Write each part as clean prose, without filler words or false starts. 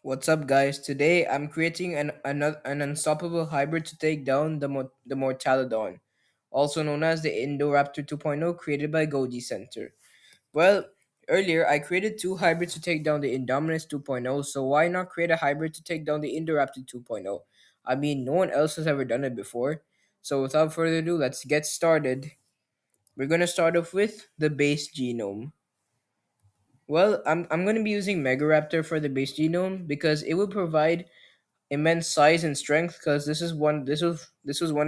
What's up, guys? Today I'm creating an unstoppable hybrid to take down the Mortalodon, also known as the Indoraptor 2.0, created by Goji Center. Well, earlier I created two hybrids to take down the Indominus 2.0, so why not create a hybrid to take down the Indoraptor 2.0? I mean, no one else has ever done it before. So without further ado, let's get started. We're gonna start off with the base genome. Well, I'm gonna be using Megaraptor for the base genome because it will provide immense size and strength because this was one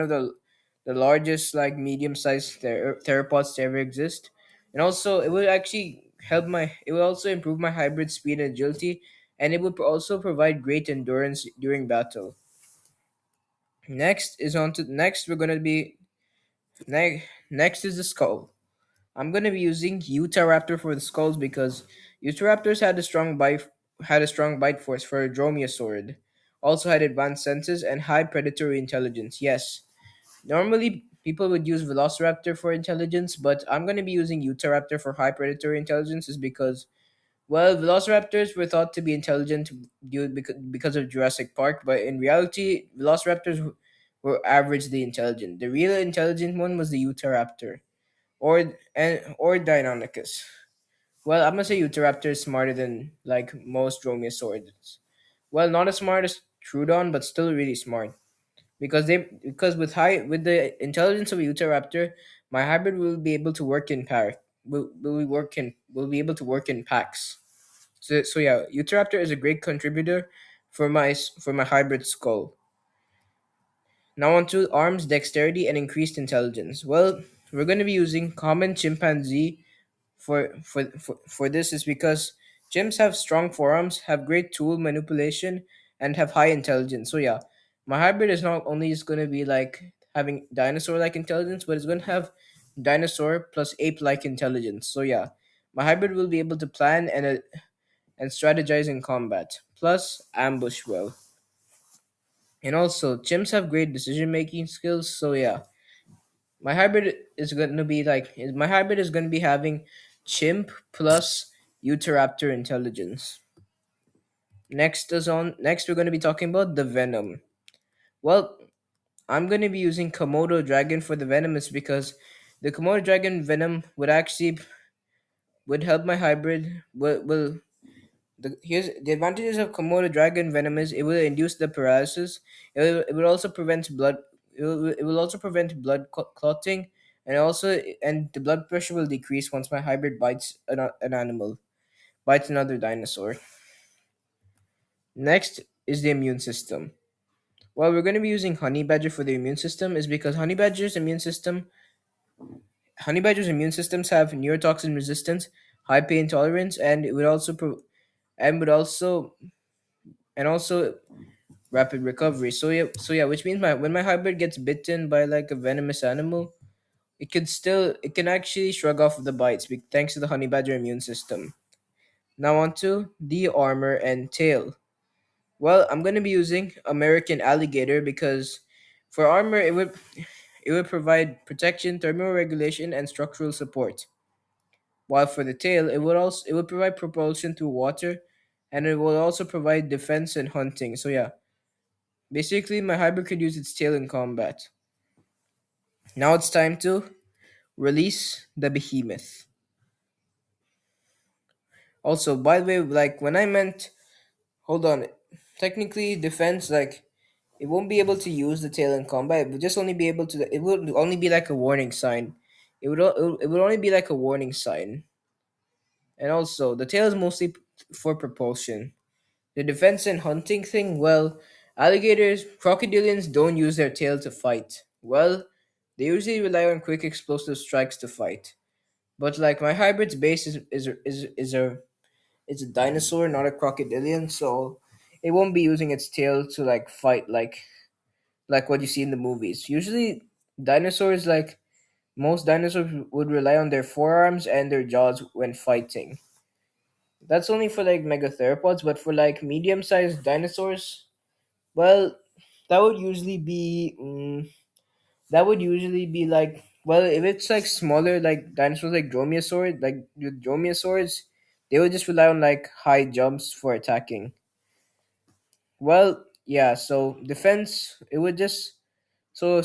of the largest like medium sized theropods to ever exist, and also it will also improve my hybrid speed and agility, and it will also provide great endurance during battle. Next we're gonna be next is the skull. I'm gonna be using Utahraptor for the skulls because Utahraptors had a strong bite force for a dromaeosaurid. Also had advanced senses and high predatory intelligence. Yes, normally people would use Velociraptor for intelligence, but I'm gonna be using Utahraptor for high predatory intelligence is because Velociraptors were thought to be intelligent because of Jurassic Park, but in reality, were averagely intelligent. The real intelligent one was the Utahraptor or Deinonychus. Well, I'm gonna say Utahraptor is smarter than like most dromaeosaurids. Well, not as smart as Trudon, but still really smart. Because with the intelligence of a Utahraptor, my hybrid will be able to work in pair. Will be able to work in packs. So yeah, Utahraptor is a great contributor for my hybrid skull. Now on to arms, dexterity, and increased intelligence. Well, we're going to be using common chimpanzee for this is because chimps have strong forearms, have great tool manipulation, and have high intelligence. So yeah, my hybrid is not only just going to be like having dinosaur-like intelligence, but it's going to have dinosaur plus ape-like intelligence. So yeah, my hybrid will be able to plan and strategize in combat, plus ambush well. And also, chimps have great decision-making skills. So yeah, my hybrid is going to be having chimp plus Utahraptor intelligence. Next we're going to be talking about the venom. Well, I'm going to be using Komodo dragon for the venomous because the Komodo dragon venom would help my hybrid will the here's the advantages of Komodo dragon venom is it will induce the paralysis. It will also prevent blood. It will also prevent clotting, and the blood pressure will decrease once my hybrid bites an animal, bites another dinosaur. Next is the immune system. Well, we're going to be using honey badger for the immune system is because honey badger's immune systems have neurotoxin resistance, high pain tolerance, and it would also and would also and also rapid recovery. So yeah, which means my when my hybrid gets bitten by like a venomous animal, it can actually shrug off the bites thanks to the honey badger immune system. Now on to the armor and tail. Well, I'm gonna be using American alligator because for armor it would provide protection, thermoregulation, and structural support. While for the tail, it would provide propulsion through water, and it will also provide defense and hunting. So yeah, basically, my hybrid could use its tail in combat. Now it's time to release the behemoth. Also, by the way, like when I meant, hold on, technically defense, like it won't be able to use the tail in combat. It would just only be able to. It would only be like a warning sign. It would only be like a warning sign. And also, the tail is mostly for propulsion. The defense and hunting thing, well, crocodilians don't use their tail to fight. Well, they usually rely on quick explosive strikes to fight. But like my hybrid's base is a dinosaur, not a crocodilian, so it won't be using its tail to like fight like what you see in the movies. Usually dinosaurs like most dinosaurs would rely on their forearms and their jaws when fighting. That's only for like megatheropods, but for like medium-sized dinosaurs, well, that would usually be that would usually be like if it's like smaller like dinosaurs like dromaeosaurs, they would just rely on like high jumps for attacking. Well, yeah. So defense, it would just some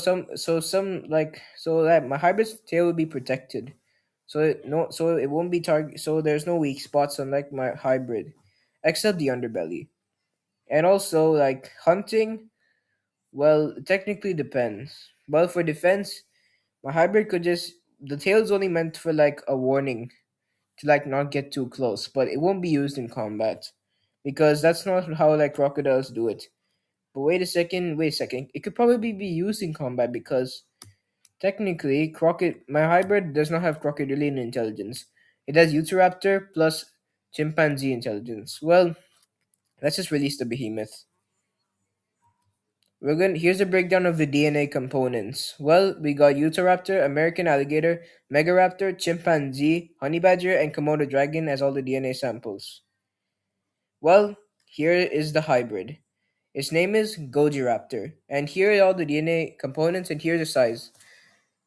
like so that my hybrid's tail would be protected, so it won't be target. So there's no weak spots unlike my hybrid, except the underbelly. And also like hunting. Well, it technically depends. Well, for defense, my hybrid could just the tail's only meant for like a warning to like not get too close, but it won't be used in combat because that's not how like crocodiles do it. But wait a second. It could probably be used in combat because technically my hybrid does not have crocodilian intelligence. It has Utahraptor plus chimpanzee intelligence. Well, let's just release the behemoth. Here's a breakdown of the DNA components. Well, we got Utahraptor, American alligator, Megaraptor, chimpanzee, honey badger, and Komodo dragon as all the DNA samples. Well, here is the hybrid. Its name is Gojiraptor, and here are all the DNA components, and here's the size.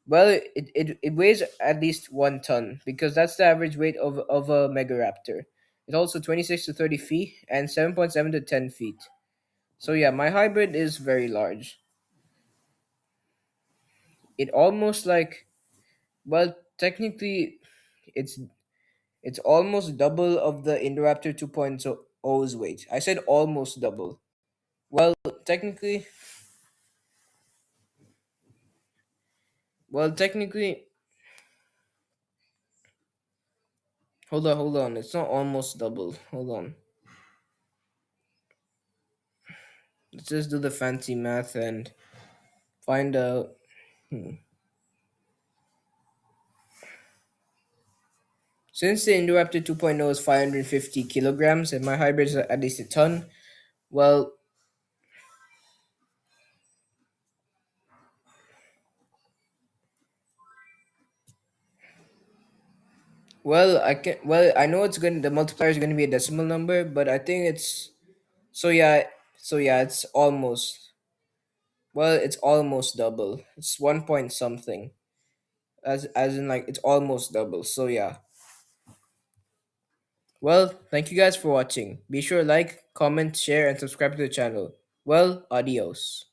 Well, it weighs at least 1 ton because that's the average weight of a Megaraptor. It's also 26 to 30 feet and 7.7 to 10 feet. So yeah, my hybrid is very large. It almost like well, technically, it's it's almost double of the Indoraptor 2.0's weight. I said almost double. Well, technically, well, technically, hold on. It's not almost double. Hold on. Let's just do the fancy math and find out. Hmm. Since the Indoraptor 2.0 is 550 kilograms and my hybrid is at least a ton, well, I know it's going to the multiplier is going to be a decimal number, but I think it's so yeah, it's it's almost double. It's 1 point something. As in like it's almost double. So yeah. Well, thank you guys for watching. Be sure to like, comment, share and subscribe to the channel. Well, adios.